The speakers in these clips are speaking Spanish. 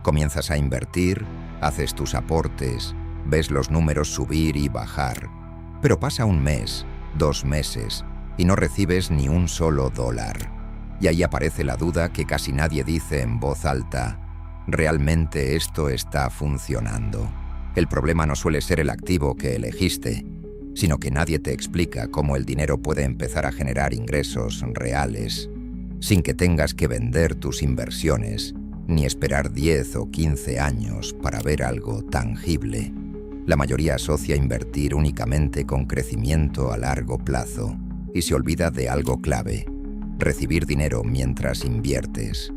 Comienzas a invertir, haces tus aportes, ves los números subir y bajar, pero pasa un mes, 2 meses, y no recibes ni un solo dólar. Y ahí aparece la duda que casi nadie dice en voz alta: ¿realmente esto está funcionando? El problema no suele ser el activo que elegiste, sino que nadie te explica cómo el dinero puede empezar a generar ingresos reales, sin que tengas que vender tus inversiones, ni esperar 10 o 15 años para ver algo tangible. La mayoría asocia invertir únicamente con crecimiento a largo plazo y se olvida de algo clave: recibir dinero mientras inviertes.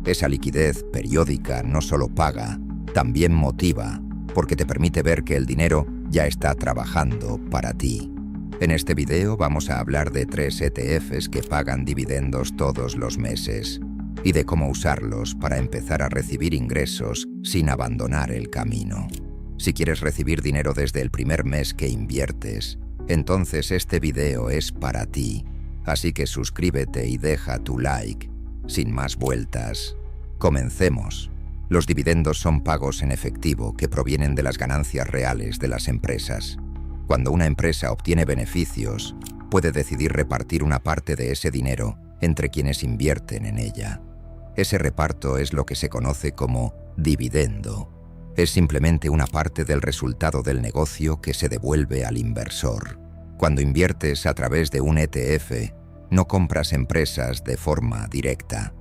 Esa liquidez periódica no solo paga, también motiva, porque te permite ver que el dinero ya está trabajando para ti. En este video vamos a hablar de 3 ETFs que pagan dividendos todos los meses y de cómo usarlos para empezar a recibir ingresos sin abandonar el camino. Si quieres recibir dinero desde el primer mes que inviertes, entonces este video es para ti. Así que suscríbete y deja tu like. Sin más vueltas, comencemos. Los dividendos son pagos en efectivo que provienen de las ganancias reales de las empresas. Cuando una empresa obtiene beneficios, puede decidir repartir una parte de ese dinero entre quienes invierten en ella. Ese reparto es lo que se conoce como dividendo. Es simplemente una parte del resultado del negocio que se devuelve al inversor. Cuando inviertes a través de un ETF, no compras empresas de forma directa.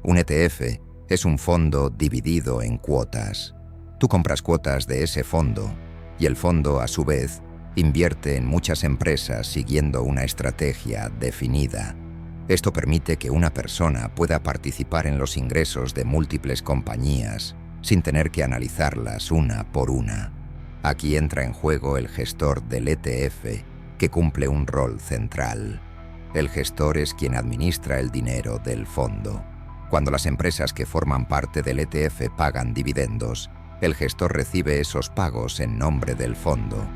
Un ETF es un fondo dividido en cuotas. Tú compras cuotas de ese fondo y el fondo, a su vez, invierte en muchas empresas siguiendo una estrategia definida. Esto permite que una persona pueda participar en los ingresos de múltiples compañías sin tener que analizarlas una por una. Aquí entra en juego el gestor del ETF, que cumple un rol central. El gestor es quien administra el dinero del fondo. Cuando las empresas que forman parte del ETF pagan dividendos, el gestor recibe esos pagos en nombre del fondo.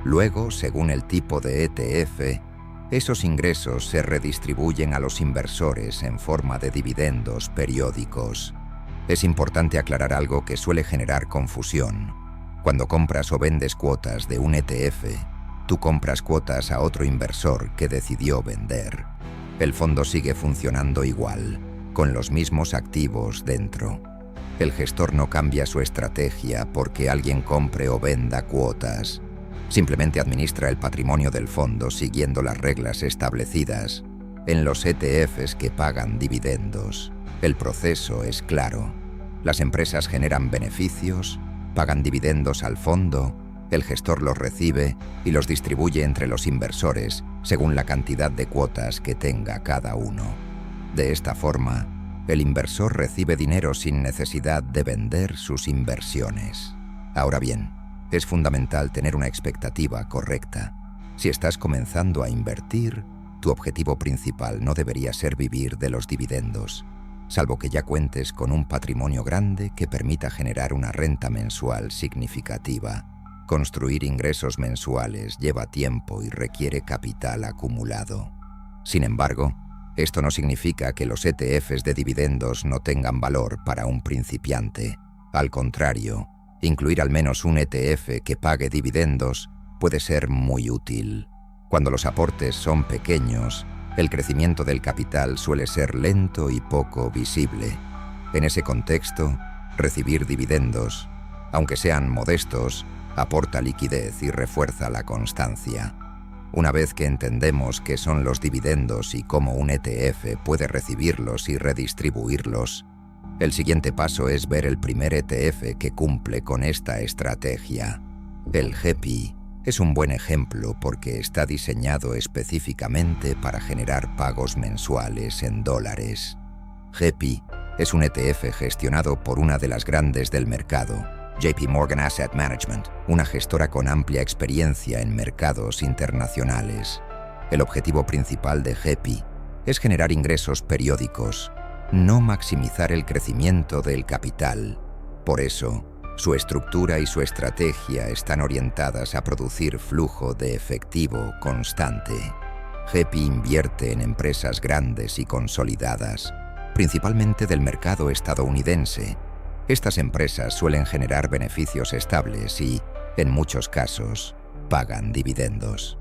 Luego, según el tipo de ETF, esos ingresos se redistribuyen a los inversores en forma de dividendos periódicos. Es importante aclarar algo que suele generar confusión. Cuando compras o vendes cuotas de un ETF, tú compras cuotas a otro inversor que decidió vender. El fondo sigue funcionando igual, con los mismos activos dentro. El gestor no cambia su estrategia porque alguien compre o venda cuotas. Simplemente administra el patrimonio del fondo siguiendo las reglas establecidas. En los ETFs que pagan dividendos, el proceso es claro. Las empresas generan beneficios, pagan dividendos al fondo, el gestor los recibe y los distribuye entre los inversores según la cantidad de cuotas que tenga cada uno. De esta forma, el inversor recibe dinero sin necesidad de vender sus inversiones. Ahora bien, es fundamental tener una expectativa correcta. Si estás comenzando a invertir, tu objetivo principal no debería ser vivir de los dividendos, salvo que ya cuentes con un patrimonio grande que permita generar una renta mensual significativa. Construir ingresos mensuales lleva tiempo y requiere capital acumulado. Sin embargo, esto no significa que los ETFs de dividendos no tengan valor para un principiante. Al contrario, incluir al menos un ETF que pague dividendos puede ser muy útil. Cuando los aportes son pequeños, el crecimiento del capital suele ser lento y poco visible. En ese contexto, recibir dividendos, aunque sean modestos, aporta liquidez y refuerza la constancia. Una vez que entendemos qué son los dividendos y cómo un ETF puede recibirlos y redistribuirlos, el siguiente paso es ver el primer ETF que cumple con esta estrategia. El GEPI es un buen ejemplo porque está diseñado específicamente para generar pagos mensuales en dólares. GEPI es un ETF gestionado por una de las grandes del mercado, JP Morgan Asset Management, una gestora con amplia experiencia en mercados internacionales. El objetivo principal de GEPI es generar ingresos periódicos, no maximizar el crecimiento del capital. Por eso, su estructura y su estrategia están orientadas a producir flujo de efectivo constante. GEPI invierte en empresas grandes y consolidadas, principalmente del mercado estadounidense. Estas empresas suelen generar beneficios estables y, en muchos casos, pagan dividendos.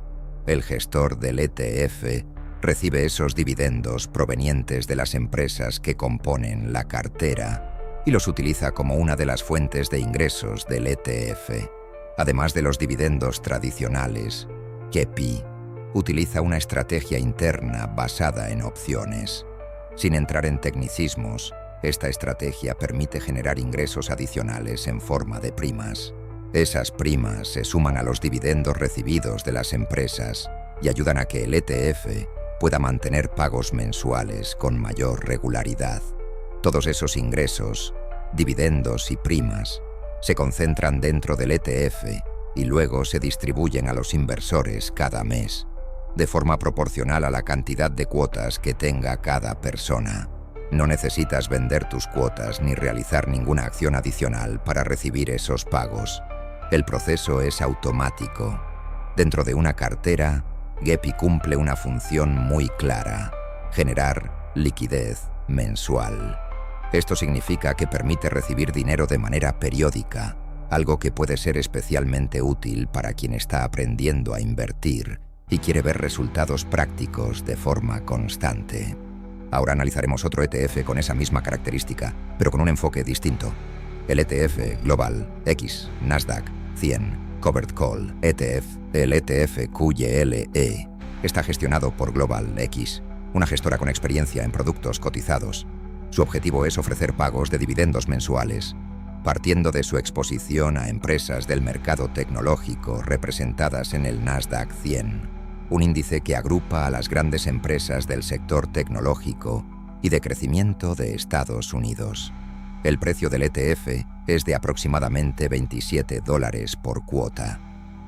El gestor del ETF recibe esos dividendos provenientes de las empresas que componen la cartera y los utiliza como una de las fuentes de ingresos del ETF. Además de los dividendos tradicionales, GEPI utiliza una estrategia interna basada en opciones. Sin entrar en tecnicismos, esta estrategia permite generar ingresos adicionales en forma de primas. Esas primas se suman a los dividendos recibidos de las empresas y ayudan a que el ETF pueda mantener pagos mensuales con mayor regularidad. Todos esos ingresos, dividendos y primas, se concentran dentro del ETF y luego se distribuyen a los inversores cada mes, de forma proporcional a la cantidad de cuotas que tenga cada persona. No necesitas vender tus cuotas ni realizar ninguna acción adicional para recibir esos pagos. El proceso es automático. Dentro de una cartera, GEPI cumple una función muy clara: generar liquidez mensual. Esto significa que permite recibir dinero de manera periódica, algo que puede ser especialmente útil para quien está aprendiendo a invertir y quiere ver resultados prácticos de forma constante. Ahora analizaremos otro ETF con esa misma característica, pero con un enfoque distinto. El ETF Global X Nasdaq 100 Covered Call ETF, el ETF QYLE, está gestionado por Global X, una gestora con experiencia en productos cotizados. Su objetivo es ofrecer pagos de dividendos mensuales, partiendo de su exposición a empresas del mercado tecnológico representadas en el Nasdaq 100. Un índice que agrupa a las grandes empresas del sector tecnológico y de crecimiento de Estados Unidos. El precio del ETF es de aproximadamente $27 por cuota.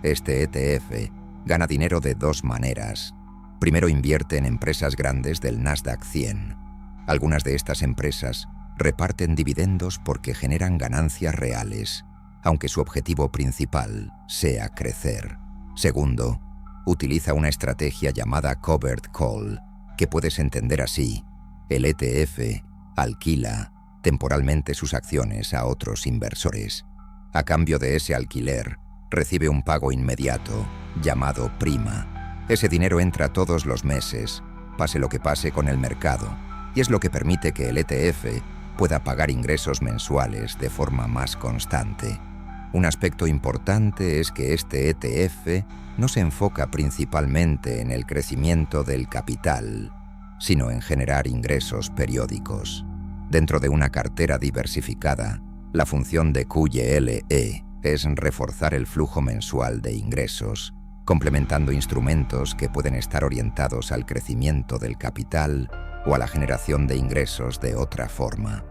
Este ETF gana dinero de dos maneras. Primero, invierte en empresas grandes del Nasdaq 100. Algunas de estas empresas reparten dividendos porque generan ganancias reales, aunque su objetivo principal sea crecer. Segundo, utiliza una estrategia llamada Covered Call, que puedes entender así: el ETF alquila temporalmente sus acciones a otros inversores. A cambio de ese alquiler, recibe un pago inmediato, llamado prima. Ese dinero entra todos los meses, pase lo que pase con el mercado, y es lo que permite que el ETF pueda pagar ingresos mensuales de forma más constante. Un aspecto importante es que este ETF no se enfoca principalmente en el crecimiento del capital, sino en generar ingresos periódicos. Dentro de una cartera diversificada, la función de QYLE es reforzar el flujo mensual de ingresos, complementando instrumentos que pueden estar orientados al crecimiento del capital o a la generación de ingresos de otra forma.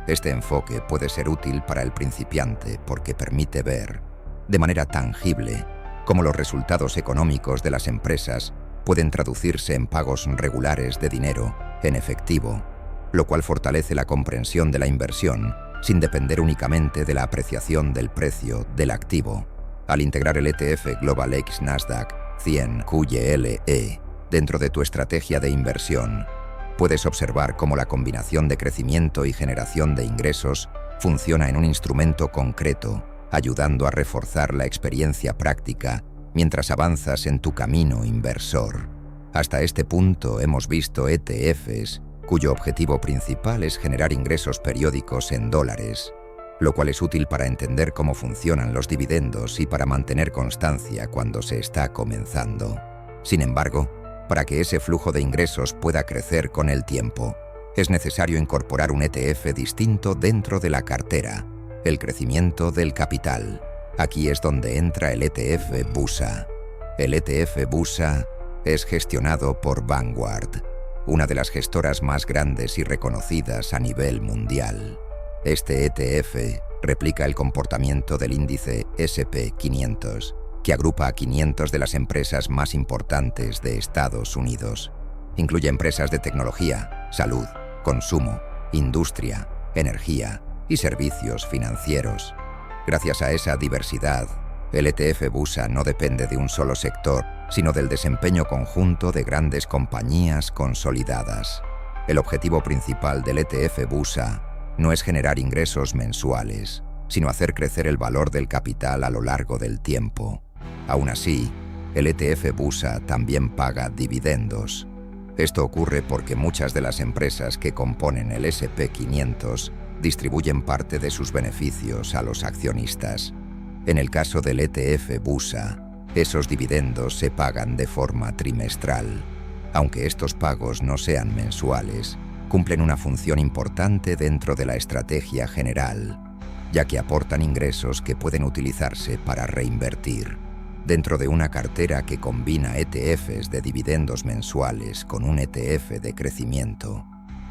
Este enfoque puede ser útil para el principiante porque permite ver, de manera tangible, cómo los resultados económicos de las empresas pueden traducirse en pagos regulares de dinero en efectivo, lo cual fortalece la comprensión de la inversión sin depender únicamente de la apreciación del precio del activo. Al integrar el ETF Global X Nasdaq 100 QYLE dentro de tu estrategia de inversión, puedes observar cómo la combinación de crecimiento y generación de ingresos funciona en un instrumento concreto, ayudando a reforzar la experiencia práctica mientras avanzas en tu camino inversor. Hasta este punto hemos visto ETFs cuyo objetivo principal es generar ingresos periódicos en dólares, lo cual es útil para entender cómo funcionan los dividendos y para mantener constancia cuando se está comenzando. Sin embargo, para que ese flujo de ingresos pueda crecer con el tiempo, es necesario incorporar un ETF distinto dentro de la cartera: el crecimiento del capital. Aquí es donde entra el ETF Busa. El ETF Busa es gestionado por Vanguard, una de las gestoras más grandes y reconocidas a nivel mundial. Este ETF replica el comportamiento del índice S&P 500, que agrupa a 500 de las empresas más importantes de Estados Unidos. Incluye empresas de tecnología, salud, consumo, industria, energía y servicios financieros. Gracias a esa diversidad, el ETF Busa no depende de un solo sector, sino del desempeño conjunto de grandes compañías consolidadas. El objetivo principal del ETF Busa no es generar ingresos mensuales, sino hacer crecer el valor del capital a lo largo del tiempo. Aún así, el ETF Busa también paga dividendos. Esto ocurre porque muchas de las empresas que componen el S&P 500 distribuyen parte de sus beneficios a los accionistas. En el caso del ETF Busa, esos dividendos se pagan de forma trimestral. Aunque estos pagos no sean mensuales, cumplen una función importante dentro de la estrategia general, ya que aportan ingresos que pueden utilizarse para reinvertir. Dentro de una cartera que combina ETFs de dividendos mensuales con un ETF de crecimiento,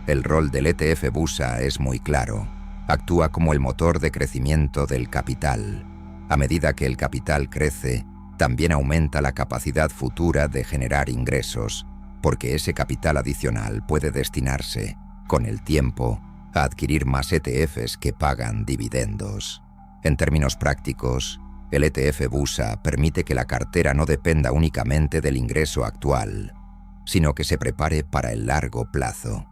el rol del ETF Busa es muy claro. Actúa como el motor de crecimiento del capital. A medida que el capital crece, también aumenta la capacidad futura de generar ingresos, porque ese capital adicional puede destinarse, con el tiempo, a adquirir más ETFs que pagan dividendos. En términos prácticos, el ETF Busa permite que la cartera no dependa únicamente del ingreso actual, sino que se prepare para el largo plazo.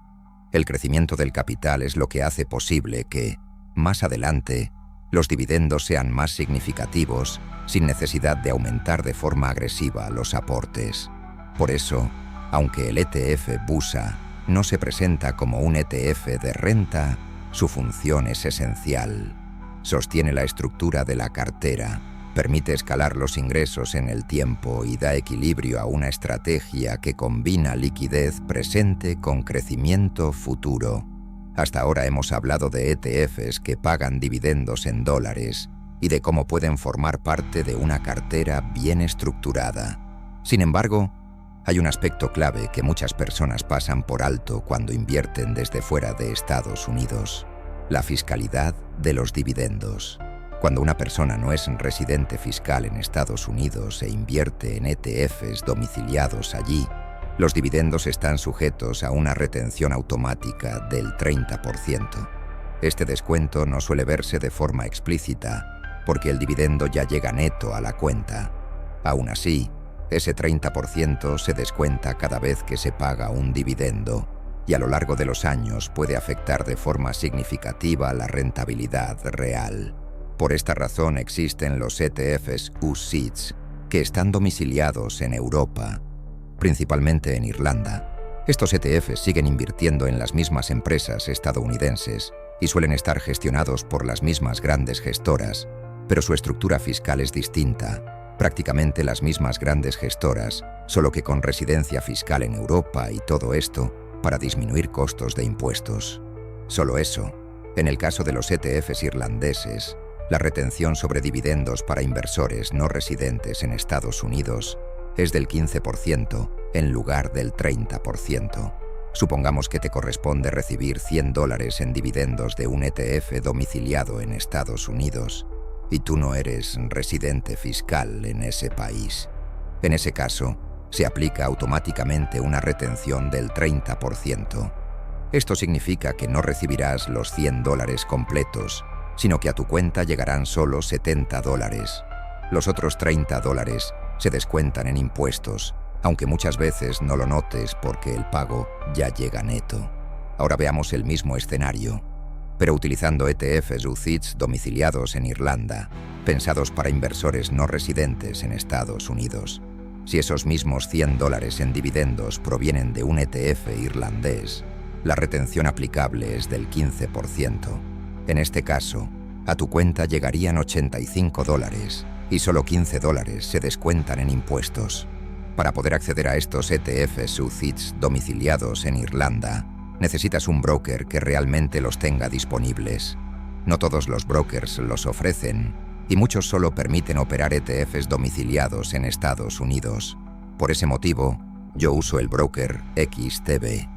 El crecimiento del capital es lo que hace posible que, más adelante, los dividendos sean más significativos sin necesidad de aumentar de forma agresiva los aportes. Por eso, aunque el ETF Busa no se presenta como un ETF de renta, su función es esencial. Sostiene la estructura de la cartera, permite escalar los ingresos en el tiempo y da equilibrio a una estrategia que combina liquidez presente con crecimiento futuro. Hasta ahora hemos hablado de ETFs que pagan dividendos en dólares y de cómo pueden formar parte de una cartera bien estructurada. Sin embargo, hay un aspecto clave que muchas personas pasan por alto cuando invierten desde fuera de Estados Unidos: la fiscalidad de los dividendos. Cuando una persona no es residente fiscal en Estados Unidos e invierte en ETFs domiciliados allí, los dividendos están sujetos a una retención automática del 30%. Este descuento no suele verse de forma explícita, porque el dividendo ya llega neto a la cuenta. Aún así, ese 30% se descuenta cada vez que se paga un dividendo, y a lo largo de los años puede afectar de forma significativa la rentabilidad real. Por esta razón existen los ETFs UCITS, que están domiciliados en Europa, principalmente en Irlanda. Estos ETFs siguen invirtiendo en las mismas empresas estadounidenses y suelen estar gestionados por las mismas grandes gestoras, pero su estructura fiscal es distinta. Prácticamente las mismas grandes gestoras, solo que con residencia fiscal en Europa, y todo esto para disminuir costos de impuestos. Solo eso. En el caso de los ETFs irlandeses, la retención sobre dividendos para inversores no residentes en Estados Unidos es del 15% en lugar del 30%. Supongamos que te corresponde recibir $100 en dividendos de un ETF domiciliado en Estados Unidos y tú no eres residente fiscal en ese país. En ese caso, se aplica automáticamente una retención del 30%. Esto significa que no recibirás los $100 completos, sino que a tu cuenta llegarán solo $70. Los otros $30 se descuentan en impuestos, aunque muchas veces no lo notes porque el pago ya llega neto. Ahora veamos el mismo escenario, pero utilizando ETFs UCITS domiciliados en Irlanda, pensados para inversores no residentes en Estados Unidos. Si esos mismos $100 en dividendos provienen de un ETF irlandés, la retención aplicable es del 15%. En este caso, a tu cuenta llegarían $85 y solo $15 se descuentan en impuestos. Para poder acceder a estos ETFs UCITS domiciliados en Irlanda, necesitas un broker que realmente los tenga disponibles. No todos los brokers los ofrecen, y muchos solo permiten operar ETFs domiciliados en Estados Unidos. Por ese motivo, yo uso el broker XTB.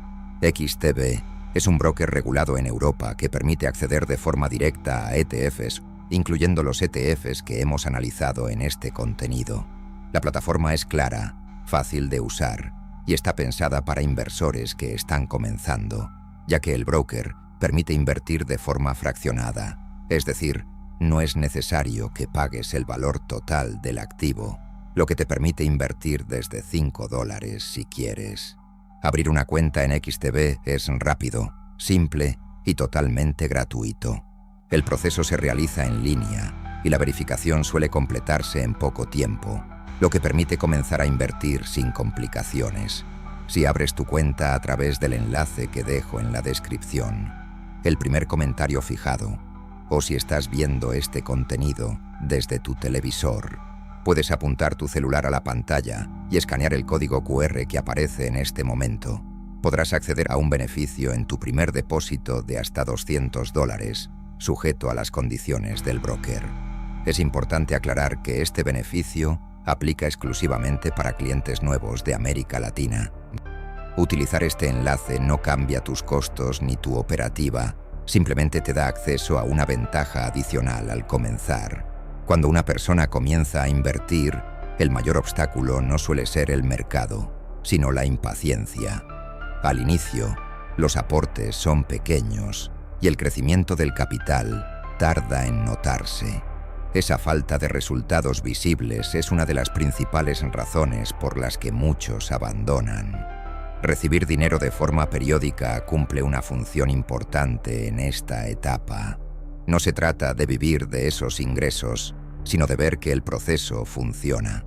XTB es un broker regulado en Europa que permite acceder de forma directa a ETFs, incluyendo los ETFs que hemos analizado en este contenido. La plataforma es clara, fácil de usar y está pensada para inversores que están comenzando, ya que el broker permite invertir de forma fraccionada, es decir, no es necesario que pagues el valor total del activo, lo que te permite invertir desde $5 si quieres. Abrir una cuenta en XTB es rápido, simple y totalmente gratuito. El proceso se realiza en línea y la verificación suele completarse en poco tiempo, lo que permite comenzar a invertir sin complicaciones. Si abres tu cuenta a través del enlace que dejo en la descripción, el primer comentario fijado, o si estás viendo este contenido desde tu televisor, puedes apuntar tu celular a la pantalla y escanear el código QR que aparece en este momento. Podrás acceder a un beneficio en tu primer depósito de hasta $200, sujeto a las condiciones del broker. Es importante aclarar que este beneficio aplica exclusivamente para clientes nuevos de América Latina. Utilizar este enlace no cambia tus costos ni tu operativa, simplemente te da acceso a una ventaja adicional al comenzar. Cuando una persona comienza a invertir, el mayor obstáculo no suele ser el mercado, sino la impaciencia. Al inicio, los aportes son pequeños y el crecimiento del capital tarda en notarse. Esa falta de resultados visibles es una de las principales razones por las que muchos abandonan. Recibir dinero de forma periódica cumple una función importante en esta etapa. No se trata de vivir de esos ingresos, sino de ver que el proceso funciona.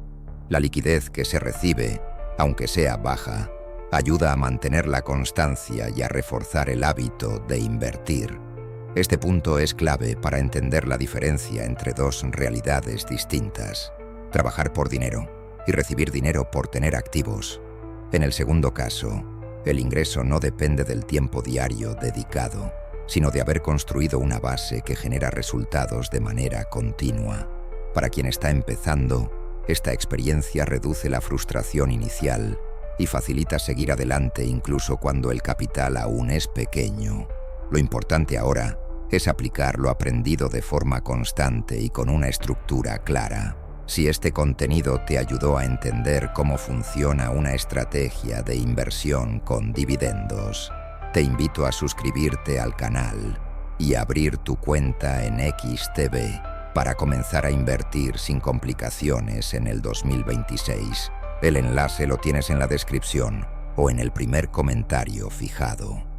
La liquidez que se recibe, aunque sea baja, ayuda a mantener la constancia y a reforzar el hábito de invertir. Este punto es clave para entender la diferencia entre dos realidades distintas: trabajar por dinero y recibir dinero por tener activos. En el segundo caso, el ingreso no depende del tiempo diario dedicado, sino de haber construido una base que genera resultados de manera continua. Para quien está empezando, esta experiencia reduce la frustración inicial y facilita seguir adelante incluso cuando el capital aún es pequeño. Lo importante ahora es aplicar lo aprendido de forma constante y con una estructura clara. Si este contenido te ayudó a entender cómo funciona una estrategia de inversión con dividendos, te invito a suscribirte al canal y abrir tu cuenta en XTB para comenzar a invertir sin complicaciones en el 2026. El enlace lo tienes en la descripción o en el primer comentario fijado.